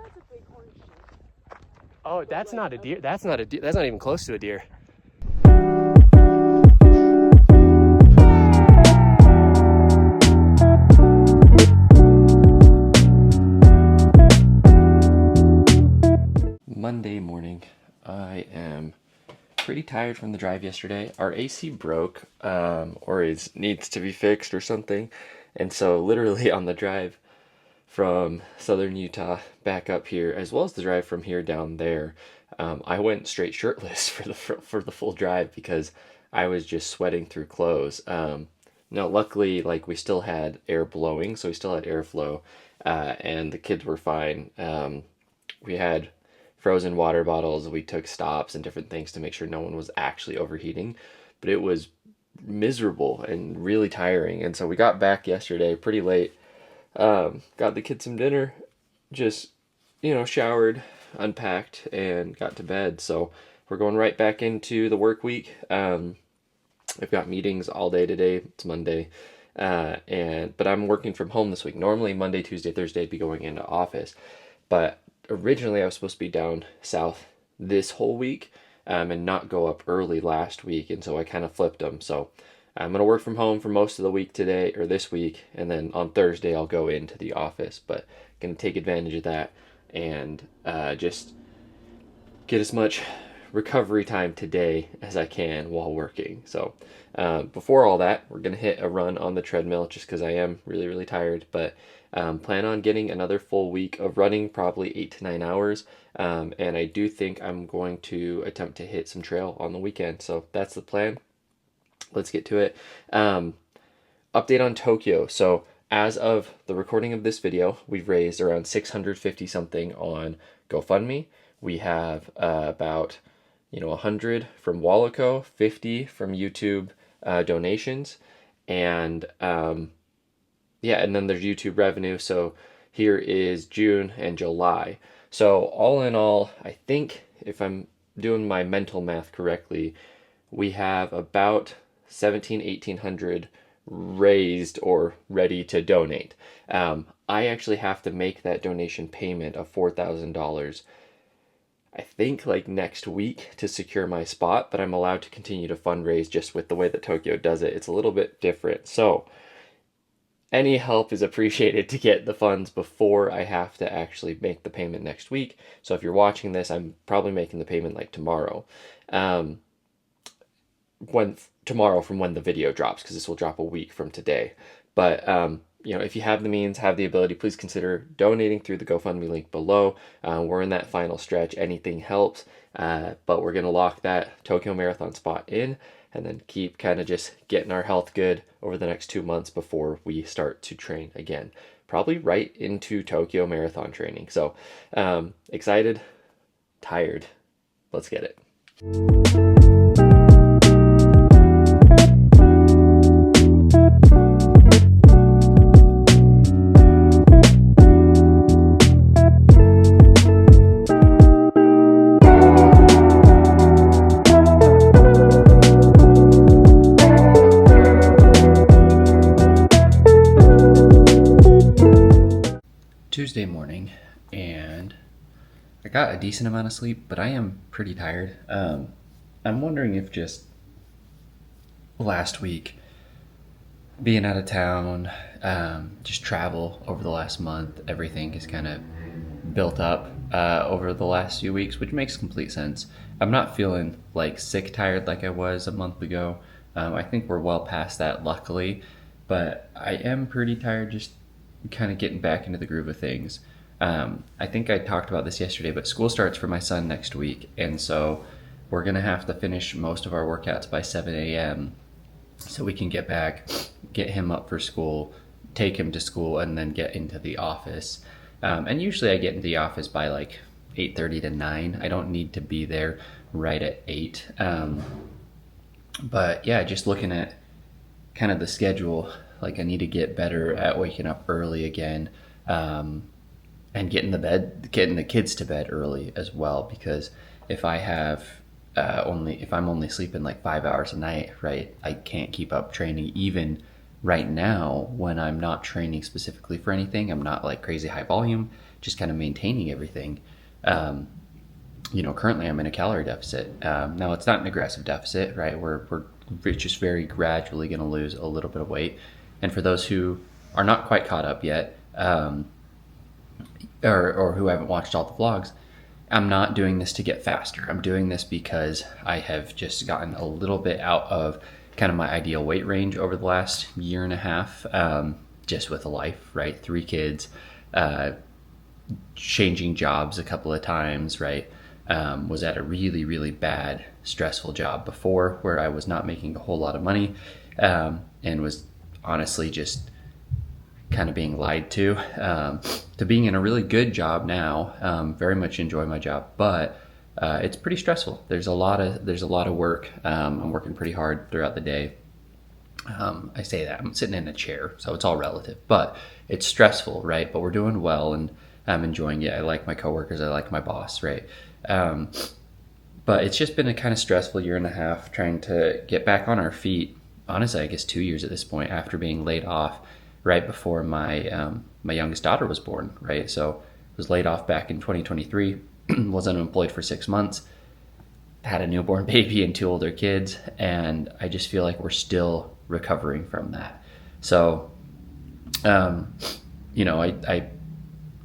that's a big orange shit. Oh, that's not a deer. That's not a deer. That's not even close to a deer. Monday morning. I am pretty tired from the drive yesterday. Our AC broke, or needs to be fixed or something. And so literally on the drive from southern Utah back up here, as well as the drive from here down there, I went straight shirtless for the full drive because I was just sweating through clothes. Now, luckily, like we still had air blowing, so we still had airflow, and the kids were fine. We had frozen water bottles. We took stops and different things to make sure no one was actually overheating, but it was miserable and really tiring. And so we got back yesterday pretty late. Got the kids some dinner, just, showered, unpacked, and got to bed. So we're going right back into the work week. I've got meetings all day today. It's Monday. But I'm working from home this week. Normally Monday, Tuesday, Thursday I'd be going into office, but originally I was supposed to be down south this whole week, and not go up early last week. And so I kind of flipped them. So I'm going to work from home for most of the week today, or this week, and then on Thursday I'll go into the office, but going to take advantage of that and just get as much recovery time today as I can while working. So before all that, we're going to hit a run on the treadmill just because I am really, really tired, but plan on getting another full week of running, probably 8 to 9 hours. And I do think I'm going to attempt to hit some trail on the weekend. So that's the plan. Let's get to it. Update on Tokyo. So as of the recording of this video, we've raised around 650 something on GoFundMe. We have about 100 from Wallaco, 50 from YouTube donations, and and then there's YouTube revenue. So here is June and July. So all in all, I think if I'm doing my mental math correctly, we have about 1,800 raised or ready to donate. I actually have to make that donation payment of $4,000, I think, like next week to secure my spot, but I'm allowed to continue to fundraise just with the way that Tokyo does it. It's a little bit different. So any help is appreciated to get the funds before I have to actually make the payment next week. So if you're watching this, I'm probably making the payment like tomorrow. Tomorrow from when the video drops, because this will drop a week from today. But if you have the means, have the ability, please consider donating through the GoFundMe link below. We're in that final stretch. Anything helps, but we're going to lock that Tokyo Marathon spot in and then keep kind of just getting our health good over the next 2 months before we start to train again. Probably right into Tokyo Marathon training. So excited, tired. Let's get it. Tuesday morning, and I got a decent amount of sleep, but I am pretty tired. I'm wondering if just last week, being out of town, just travel over the last month, everything has kind of built up over the last few weeks, which makes complete sense. I'm not feeling like sick tired like I was a month ago. I think we're well past that, luckily, but I am pretty tired just kind of getting back into the groove of things. I think I talked about this yesterday, but school starts for my son next week, and so we're going to have to finish most of our workouts by 7 a.m. so we can get back, get him up for school, take him to school, and then get into the office. And usually I get into the office by like 8:30 to 9. I don't need to be there right at 8. But yeah, just looking at kind of the schedule, like I need to get better at waking up early again, and getting the kids to bed early as well, because if I have if I'm only sleeping like 5 hours a night, right, I can't keep up training even right now, when I'm not training specifically for anything, I'm not like crazy high volume, just kind of maintaining everything. Currently I'm in a calorie deficit. Now it's not an aggressive deficit, right? We're just very gradually going to lose a little bit of weight. And for those who are not quite caught up yet, or who haven't watched all the vlogs, I'm not doing this to get faster. I'm doing this because I have just gotten a little bit out of kind of my ideal weight range over the last year and a half, just with a life, right? 3 kids, changing jobs a couple of times, right? Was at a really, really bad, stressful job before where I was not making a whole lot of money, and was honestly just kind of being lied to being in a really good job now. Very much enjoy my job, but it's pretty stressful. There's a lot of work. I'm working pretty hard throughout the day. I say that I'm sitting in a chair, so it's all relative, but it's stressful, right? But we're doing well, and I'm enjoying it. I like my coworkers. I like my boss, right? But it's just been a kind of stressful year and a half trying to get back on our feet. Honestly, I guess 2 years at this point, after being laid off right before my my youngest daughter was born, right? So I was laid off back in 2023, was unemployed for 6 months, had a newborn baby and 2 older kids, and I just feel like we're still recovering from that. So, I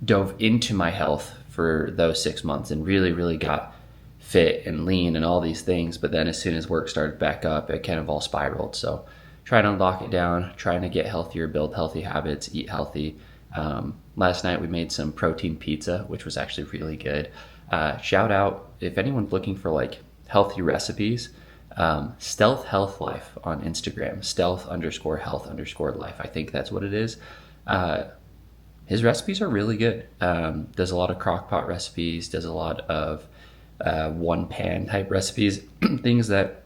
dove into my health for those 6 months and really, really got fit and lean and all these things. But then as soon as work started back up, it kind of all spiraled. So trying to lock it down, trying to get healthier, build healthy habits, eat healthy. Last night we made some protein pizza, which was actually really good. Shout out, if anyone's looking for like healthy recipes, Stealth Health Life on Instagram, stealth_health_life. I think that's what it is. His recipes are really good. Does a lot of crock pot recipes, does a lot of one pan type recipes, things that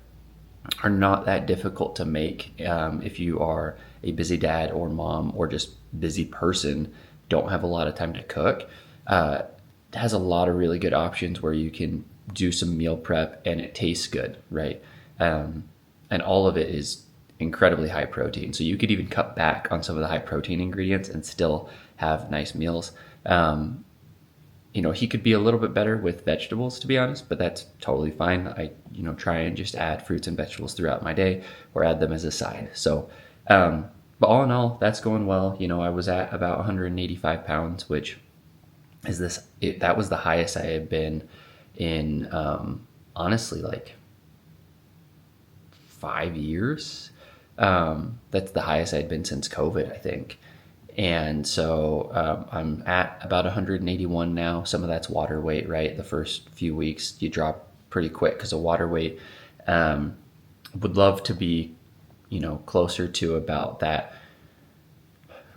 are not that difficult to make if you are a busy dad or mom or just busy person, don't have a lot of time to cook. It has a lot of really good options where you can do some meal prep and it tastes good, right? And all of it is incredibly high protein. So you could even cut back on some of the high protein ingredients and still have nice meals. He could be a little bit better with vegetables, to be honest, but that's totally fine. I, try and just add fruits and vegetables throughout my day or add them as a side. So, but all in all, that's going well. I was at about 185 pounds, which is that was the highest I had been in, honestly, like 5 years. That's the highest I'd been since COVID, I think. And so I'm at about 181 now. Some of that's water weight, right? The first few weeks you drop pretty quick because of water weight. Would love to be, closer to about that.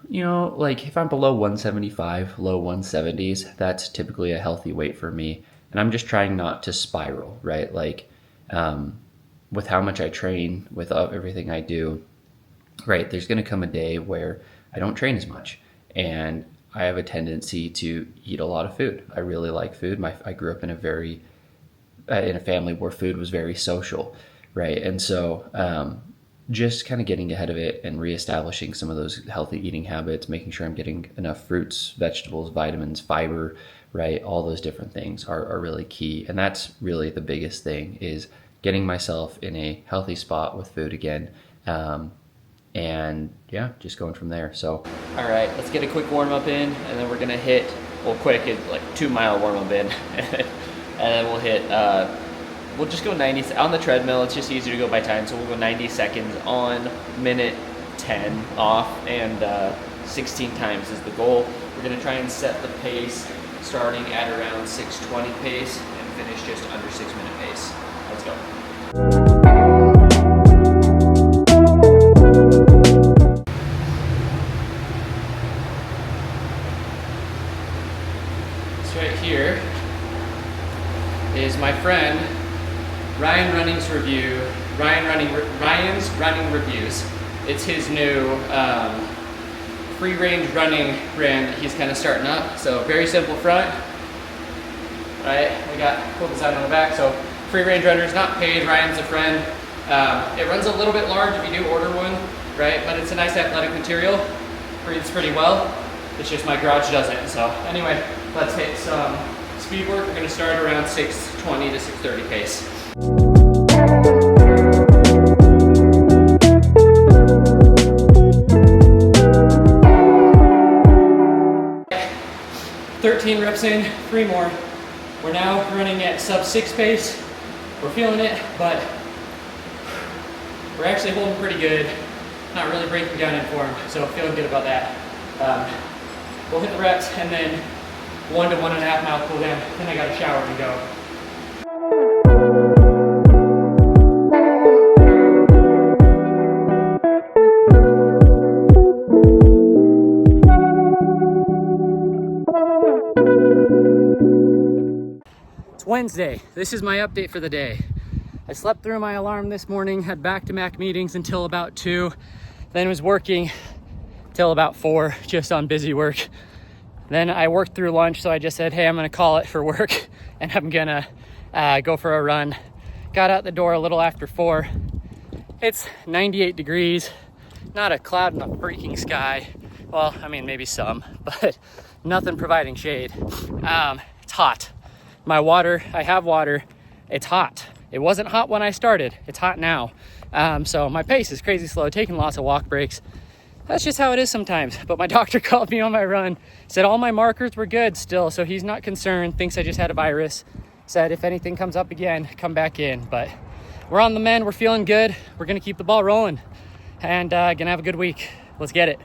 Like if I'm below 175, low 170s, that's typically a healthy weight for me. And I'm just trying not to spiral, right? Like with how much I train, with everything I do, right? There's going to come a day where I don't train as much, and I have a tendency to eat a lot of food. I really like food. I grew up in a family where food was very social, right? And so just kind of getting ahead of it and reestablishing some of those healthy eating habits, making sure I'm getting enough fruits, vegetables, vitamins, fiber, right? All those different things are really key. And that's really the biggest thing, is getting myself in a healthy spot with food again. And yeah, just going from there. So, all right, let's get a quick warm up in, and then we're gonna hit, quick, like 2 mile warm up in, and then we'll hit, we'll just go 90 on the treadmill. It's just easier to go by time. So we'll go 90 seconds on, minute 10 off, and 16 times is the goal. We're gonna try and set the pace starting at around 6:20 pace and finish just under 6 minute pace. Let's go. Right here is my friend Ryan's Running Reviews. It's his new free range running brand that he's kind of starting up. So very simple front, right? We got cool design on the back. So free range runners, not paid. Ryan's a friend. It runs a little bit large if you do order one. right? But it's a nice athletic material, breathes pretty well. It's just my garage doesn't. So anyway, let's hit some speed work. We're gonna start around 6:20 to 6:30 pace. 13 reps in, 3 more. We're now running at sub 6 pace. We're feeling it, but we're actually holding pretty good. Not really breaking down in form, so feeling good about that. We'll hit the reps and then 1 to 1.5 mile cool down. Then I got a shower and go. Wednesday. This is my update for the day. I slept through my alarm this morning, had back-to-back meetings until about 2, then was working till about 4, just on busy work. Then I worked through lunch, so I just said, hey, I'm gonna call it for work, and I'm gonna go for a run. Got out the door a little after 4. It's 98 degrees, not a cloud in the freaking sky. Well, I mean, maybe some, but nothing providing shade. It's hot. My water, I have water, it's hot. It wasn't hot when I started, it's hot now. So my pace is crazy slow, taking lots of walk breaks. That's just how it is sometimes. But my doctor called me on my run, said all my markers were good still, so he's not concerned, thinks I just had a virus. Said if anything comes up again, come back in. But we're on the mend, we're feeling good. We're gonna keep the ball rolling and gonna have a good week. Let's get it.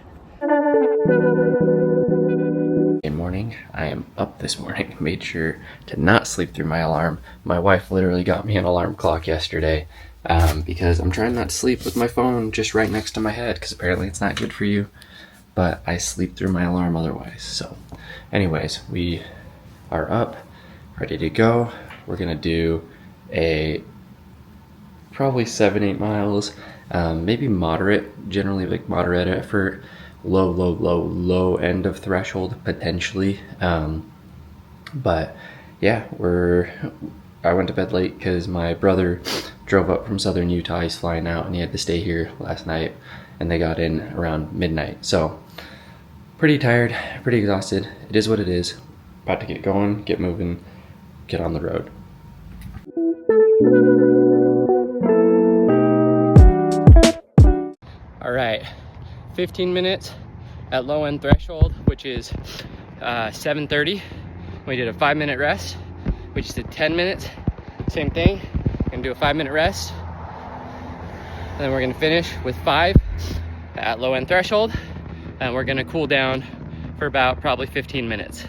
Good morning. I am up this morning. Made sure to not sleep through my alarm. My wife literally got me an alarm clock yesterday because I'm trying not to sleep with my phone just right next to my head because apparently it's not good for you. But I sleep through my alarm otherwise. So anyways, we are up, ready to go. We're gonna do a probably 7-8 miles, maybe moderate, generally like moderate effort. Low end of threshold potentially. But yeah, I went to bed late because my brother drove up from southern Utah. He's flying out and he had to stay here last night, and they got in around midnight. So pretty tired, pretty exhausted. It is what it is. About to get going, get moving, get on the road. All right. 15 minutes at low end threshold, which is 7:30. We did a 5-minute rest. We just did 10 minutes, same thing. Gonna do a 5-minute rest. And then we're gonna finish with 5 at low end threshold. And we're gonna cool down for about probably 15 minutes.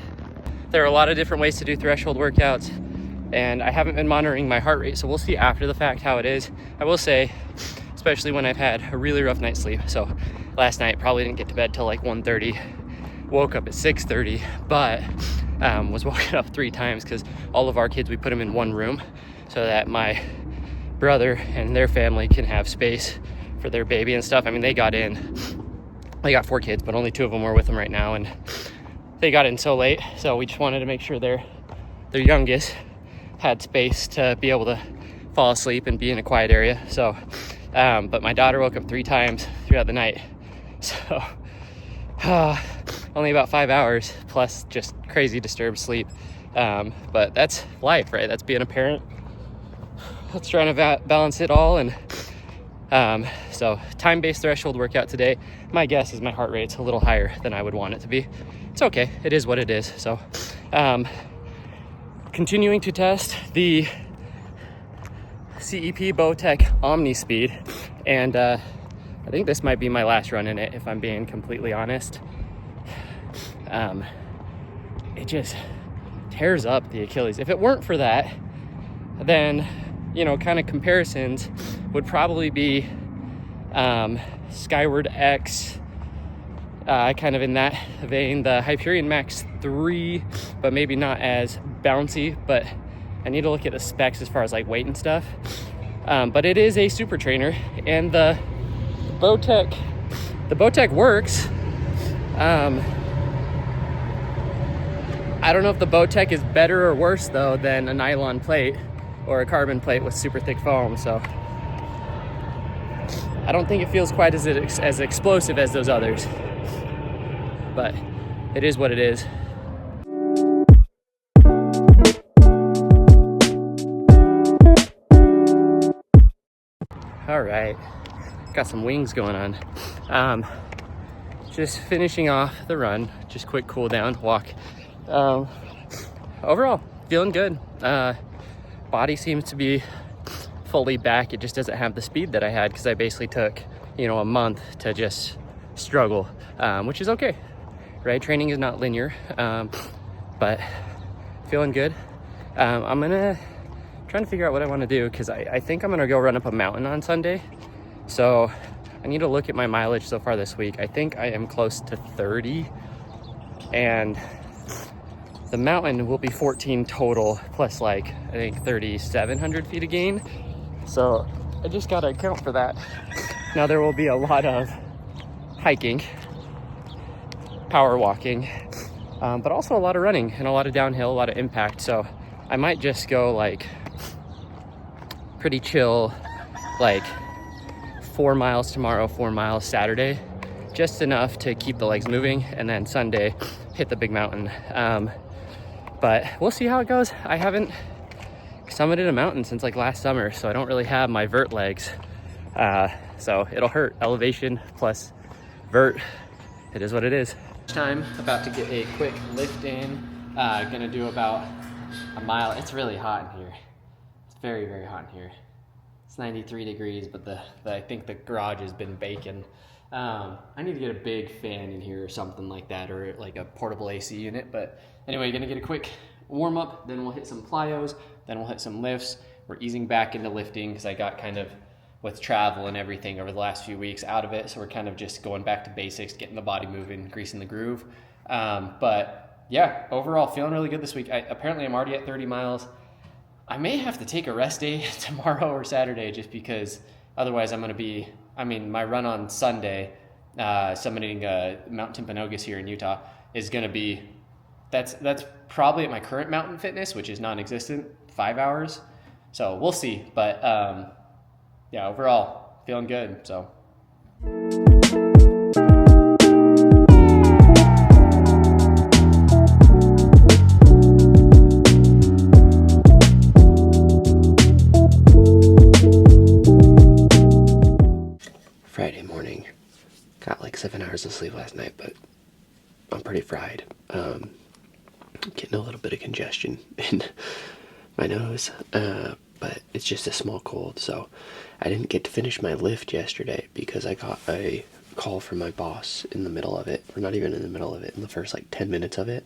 There are a lot of different ways to do threshold workouts, and I haven't been monitoring my heart rate, so we'll see after the fact how it is. I will say, especially when I've had a really rough night's sleep. So last night probably didn't get to bed till like 1:30, woke up at 6:30, but was woken up 3 times because all of our kids, we put them in one room so that my brother and their family can have space for their baby and stuff. I mean, they got 4 kids, but only 2 of them were with them right now, and they got in so late, so we just wanted to make sure their youngest had space to be able to fall asleep and be in a quiet area. So but my daughter woke up 3 times throughout the night, so only about 5 hours plus just crazy disturbed sleep. But that's life, right? That's being a parent. That's trying to balance it all. And so time-based threshold workout today. My guess is my heart rate's a little higher than I would want it to be. It's okay, it is what it is. So continuing to test the CEP Bowtech Omni Speed, and I think this might be my last run in it, if I'm being completely honest. It just tears up the Achilles. If it weren't for that, then, you know, kind of comparisons would probably be Skyward X, kind of in that vein, the Hyperion Max 3, but maybe not as bouncy. But I need to look at the specs as far as like weight and stuff. But it is a super trainer, and the Bowtech works. I don't know if the Bowtech is better or worse though than a nylon plate or a carbon plate with super thick foam. So I don't think it feels quite as explosive as those others, but it is what it is. All right, got some wings going on. Just finishing off the run, just quick cool down walk. Overall, feeling good. Body seems to be fully back. It just doesn't have the speed that I had because I basically took, you know, a month to just struggle, which is okay, right? Training is not linear, but feeling good. I'm trying to figure out what I want to do because I think I'm gonna go run up a mountain on Sunday. So I need to look at my mileage so far this week. I think I am close to 30, and the mountain will be 14 total, plus like, I think 3,700 feet of gain. So I just gotta account for that. Now there will be a lot of hiking, power walking, but also a lot of running and a lot of downhill, a lot of impact. So I might just go like pretty chill, like 4 miles tomorrow, 4 miles Saturday, just enough to keep the legs moving, and then Sunday hit the big mountain. But we'll see how it goes. I haven't summited a mountain since like last summer, so I don't really have my vert legs. So it'll hurt. Elevation plus vert, it is what it is. Time, about to get a quick lift in. Gonna do about a mile. It's really hot in here. It's very, very hot in here. It's 93 degrees, but I think the garage has been baking. I need to get a big fan in here or something like that, or like a portable AC unit. But anyway, gonna get a quick warm up, then we'll hit some plyos, then we'll hit some lifts. We're easing back into lifting because I got kind of, with travel and everything over the last few weeks, out of it. So we're kind of just going back to basics, getting the body moving, greasing the groove. But yeah, overall feeling really good this week. Apparently I'm already at 30 miles. I may have to take a rest day tomorrow or Saturday, just because otherwise I'm going to be, my run on Sunday, summiting Mt Timpanogos here in Utah, is going to be, that's probably at my current mountain fitness, which is non-existent, 5 hours. So we'll see. But yeah, overall feeling good. So. Friday morning, got like 7 hours of sleep last night, but I'm pretty fried. Getting a little bit of congestion in my nose, but it's just a small cold. So I didn't get to finish my lift yesterday because I got a call from my boss in the middle of it, or not even in the middle of it, in the first like 10 minutes of it.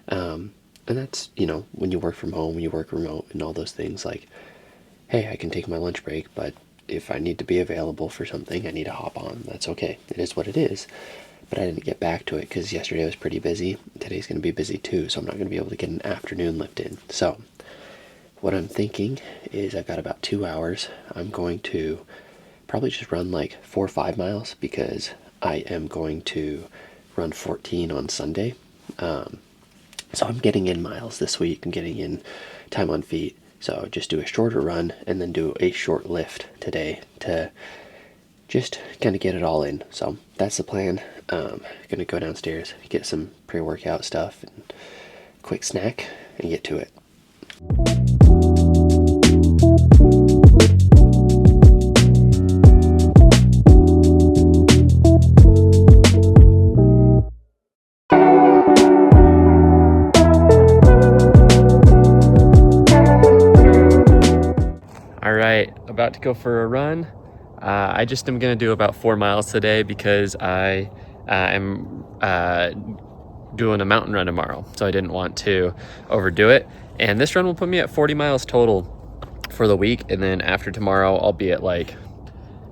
And that's, you know, when you work from home, when you work remote and all those things, like, hey, I can take my lunch break, but if I need to be available for something, I need to hop on. That's okay. It is what it is. But I didn't get back to it because yesterday was pretty busy. Today's going to be busy too, so I'm not going to be able to get an afternoon lift in. So what I'm thinking is I've got about 2 hours. I'm going to probably just run like 4 or 5 miles because I am going to run 14 on Sunday. So I'm getting in miles this week. I'm getting in time on feet. So just do a shorter run and then do a short lift today to just kind of get it all in. So that's the plan. Gonna go downstairs, get some pre-workout stuff and quick snack and get to it. All right, about to go for a run. I just am gonna do about 4 miles today because I am doing a mountain run tomorrow. So I didn't want to overdo it. And this run will put me at 40 miles total for the week. And then after tomorrow, I'll be at like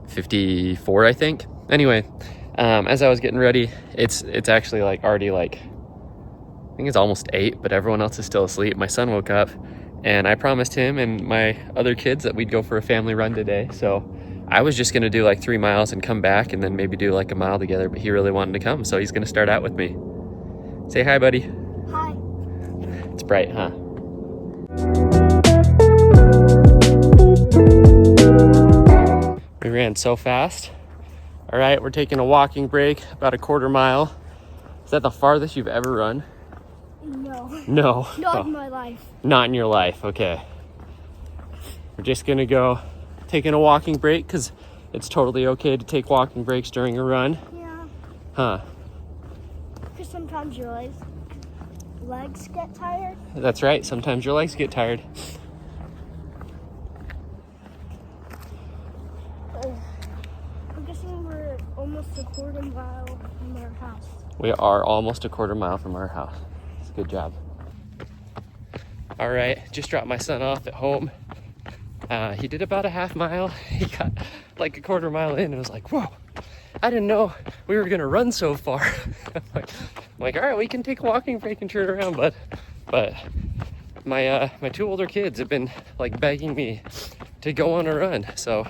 54, I think. Anyway, as I was getting ready, it's actually like already like, I think it's almost 8, but everyone else is still asleep. My son woke up and I promised him and my other kids that we'd go for a family run today. So I was just gonna do like 3 miles and come back and then maybe do like a mile together, but he really wanted to come. So he's gonna start out with me. Say hi, buddy. Hi. It's bright, huh? We ran so fast. All right, we're taking a walking break, about a quarter mile. Is that the farthest you've ever run? No. No. Not in my life. Not in your life, okay. We're just gonna go taking a walking break because it's totally okay to take walking breaks during a run. Yeah. Huh. Because sometimes your legs get tired. That's right, sometimes your legs get tired. I'm guessing we're almost a quarter mile from our house. We are almost a quarter mile from our house. It's a good job. All right, just dropped my son off at home. He did about a half mile. He got like a quarter mile in and was like, whoa, I didn't know we were gonna run so far. I'm like, all right, we can take a walking break and turn around, but my 2 older kids have been like begging me to go on a run, so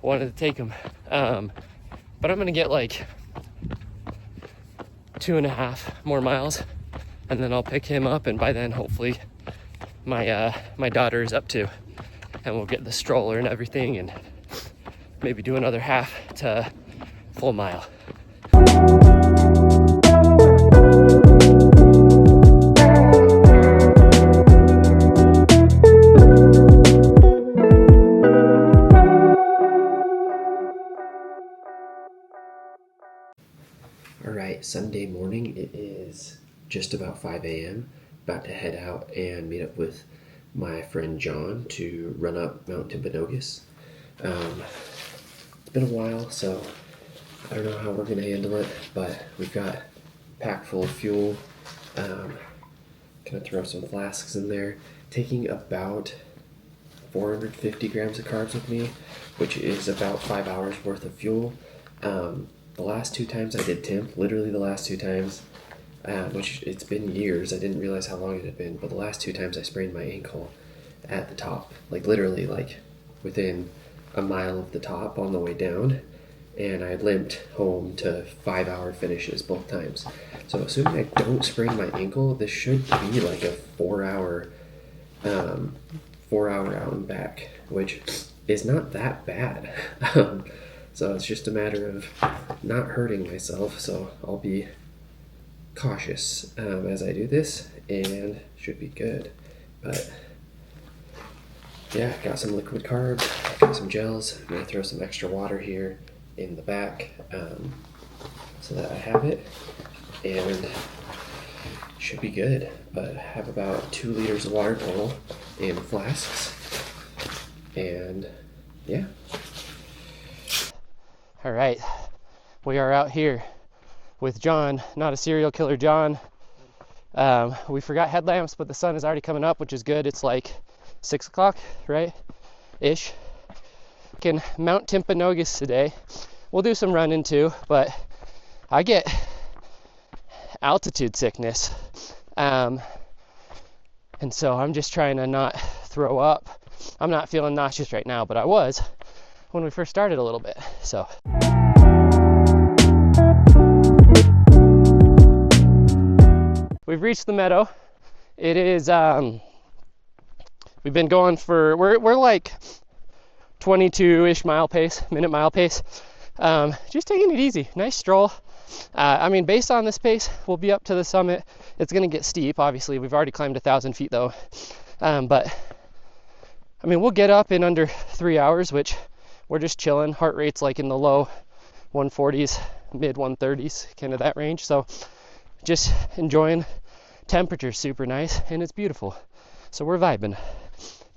wanted to take them. But I'm gonna get like 2.5 more miles, and then I'll pick him up, and by then hopefully my daughter is up too, and we'll get the stroller and everything and maybe do another half to full mile. Alright, Sunday morning. It is just about 5 a.m. About to head out and meet up with my friend John to run up Mt Timpanogos. It's been a while, so I don't know how we're going to handle it, but we've got a pack full of fuel. Gonna throw some flasks in there. Taking about 450 grams of carbs with me, which is about 5 hours worth of fuel. The last 2 times I did Timp, literally the last 2 times, which it's been years, I didn't realize how long it had been, but the last 2 times I sprained my ankle at the top, like literally like within a mile of the top on the way down, and I limped home to 5-hour finishes both times. So assuming I don't sprain my ankle, this should be like a 4-hour out and back, which is not that bad. So it's just a matter of not hurting myself, so I'll be cautious as I do this, and should be good. But yeah, got some liquid carbs, got some gels. I'm gonna throw some extra water here in the back so that I have it, and should be good. But I have about 2 liters of water total in flasks, and yeah. All right, we are out here with John, not a serial killer John. We forgot headlamps, but the sun is already coming up, which is good. It's like 6 o'clock, right? Ish. In Mt Timpanogos today. We'll do some running too, but I get altitude sickness. And so I'm just trying to not throw up. I'm not feeling nauseous right now, but I was when we first started a little bit, so. We've reached the meadow. It is, we've been going for, we're like 22-ish minute mile pace. Just taking it easy, nice stroll. I mean, based on this pace, we'll be up to the summit. It's gonna get steep, obviously. We've already climbed 1,000 feet though. But I mean, we'll get up in under 3 hours, which we're just chilling. Heart rate's like in the low 140s, mid 130s, kind of that range. So just enjoying. Temperature's super nice and it's beautiful. So we're vibing.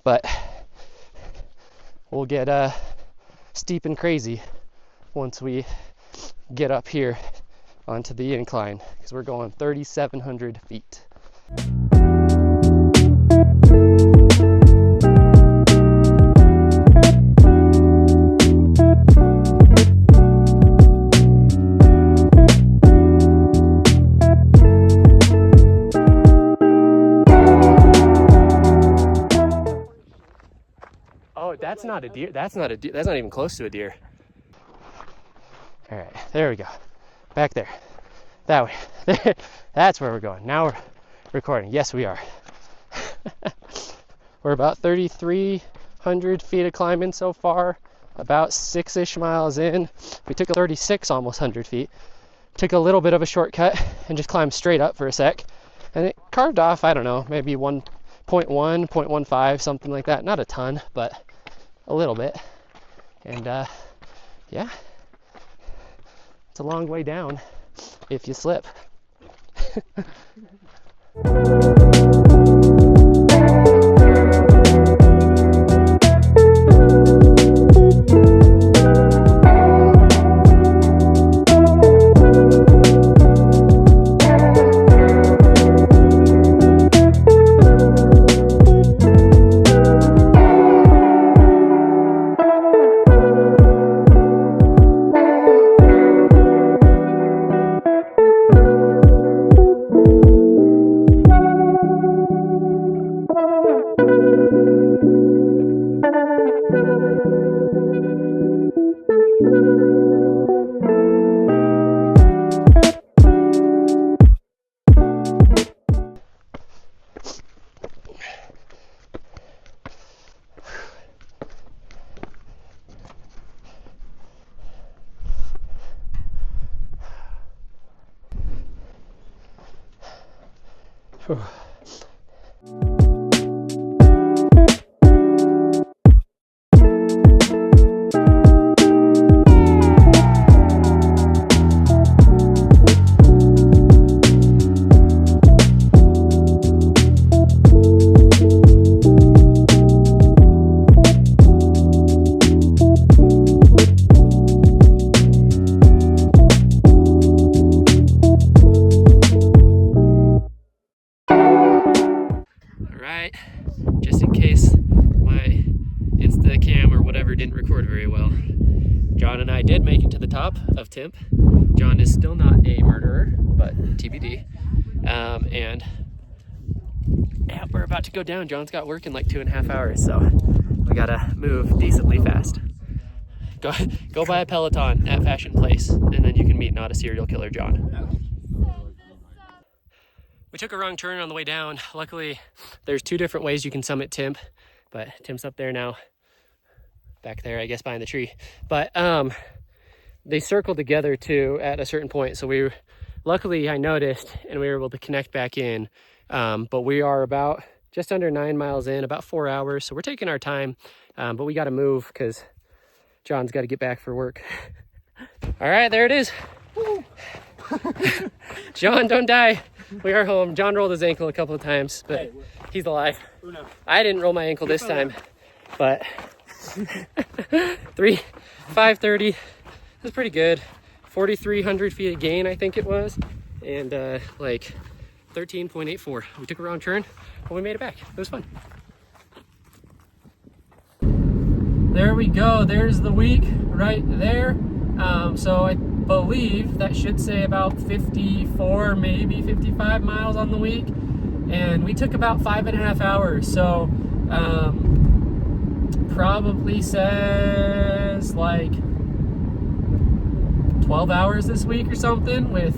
But we'll get steep and crazy once we get up here onto the incline, because we're going 3,700 feet. Oh, that's not a deer. That's not a deer. That's not even close to a deer. All right, there we go. Back there. That way. That's where we're going. Now we're recording. Yes, we are. We're about 3,300 feet of climbing so far. about 6-ish miles in, we took a 36, almost 100 feet, took a little bit of a shortcut and just climbed straight up for a sec. And it carved off, I don't know, maybe 1.1, 0.15, something like that. Not a ton, but a little bit. And yeah, it's a long way down if you slip. Whew. Just in case my Instacam or whatever didn't record very well, John and I did make it to the top of Timp. John is still not a murderer, but TBD. And yeah, we're about to go down. John's got work in like 2.5 hours, so we gotta move decently fast. Go buy a Peloton at Fashion Place, and then you can meet Not a Serial Killer John. We took a wrong turn on the way down. Luckily, there's 2 different ways you can summit Timp, but Timp's up there now, back there, I guess, behind the tree. But they circle together too at a certain point. So luckily I noticed, and we were able to connect back in. But we are about just under 9 miles in, about 4 hours. So we're taking our time, but we got to move because John's got to get back for work. All right, there it is. John, don't die. We are home. John rolled his ankle a couple of times, but he's alive. I didn't roll my ankle this time, but 5:30 was pretty good. 4,300 feet of gain, I think it was, and like 13.84. We took a wrong turn, but we made it back. It was fun. There we go. There's the week right there. So I believe that should say about 54, maybe 55 miles on the week, and we took about 5.5 hours. So probably says like 12 hours this week or something, with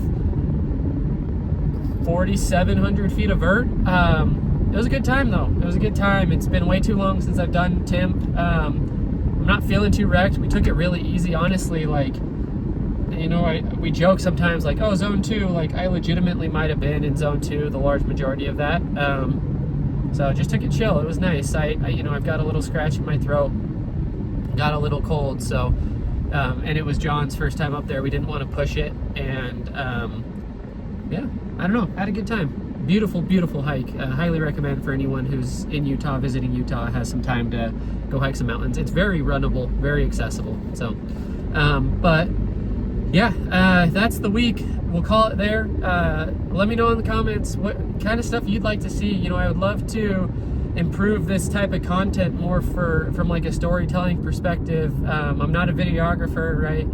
4,700 feet of vert. It was a good time though. It was a good time. It's been way too long since I've done Timp. I'm not feeling too wrecked. We took it really easy, honestly. Like, you know, we joke sometimes like, oh, zone 2, like I legitimately might have been in zone 2 the large majority of that. So just took it chill. It was nice. I've got a little scratch in my throat, got a little cold, so and it was John's first time up there. We didn't want to push it, and yeah, I don't know, had a good time. Beautiful, beautiful hike. Highly recommend for anyone who's in Utah, visiting Utah, has some time to go hike some mountains. It's very runnable, very accessible. So, but yeah, that's the week. We'll call it there. Let me know in the comments what kind of stuff you'd like to see. You know, I would love to improve this type of content more from like a storytelling perspective. I'm not a videographer, right?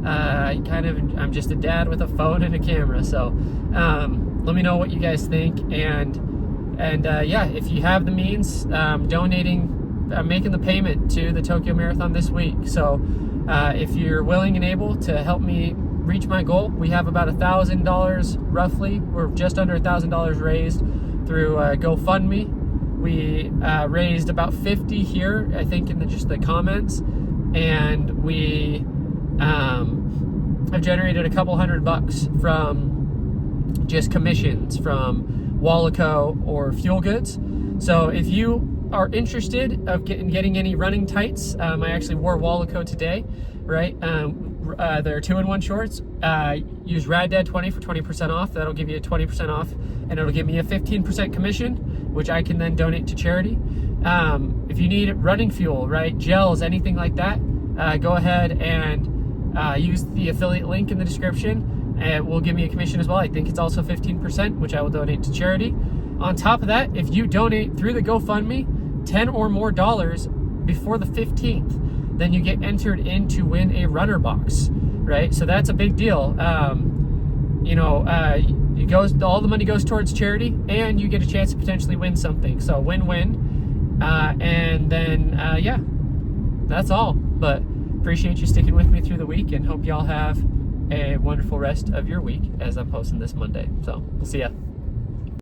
I'm just a dad with a phone and a camera. So let me know what you guys think, and yeah, if you have the means, making the payment to the Tokyo Marathon this week. So if you're willing and able to help me reach my goal, we have about $1,000 roughly. We're just under $1,000 raised through GoFundMe. We raised about 50 here, I think, in just the comments, and we have generated a couple $100 from just commissions from Wallaco or Fuel Goods. So if you are interested of getting any running tights, I actually wore Wallaco today, right? They're 2-in-1 shorts. Use RADDAD20 for 20% off. That'll give you a 20% off, and it'll give me a 15% commission, which I can then donate to charity. If you need running fuel, right, gels, anything like that, go ahead and use the affiliate link in the description, and it will give me a commission as well. I think it's also 15%, which I will donate to charity. On top of that, if you donate through the GoFundMe $10 or more before the 15th, then you get entered in to win a runner box, right? So that's a big deal. All the money goes towards charity, and you get a chance to potentially win something. So win-win. And then that's all. But appreciate you sticking with me through the week, and hope y'all have a wonderful rest of your week as I'm posting this Monday. So we'll see ya.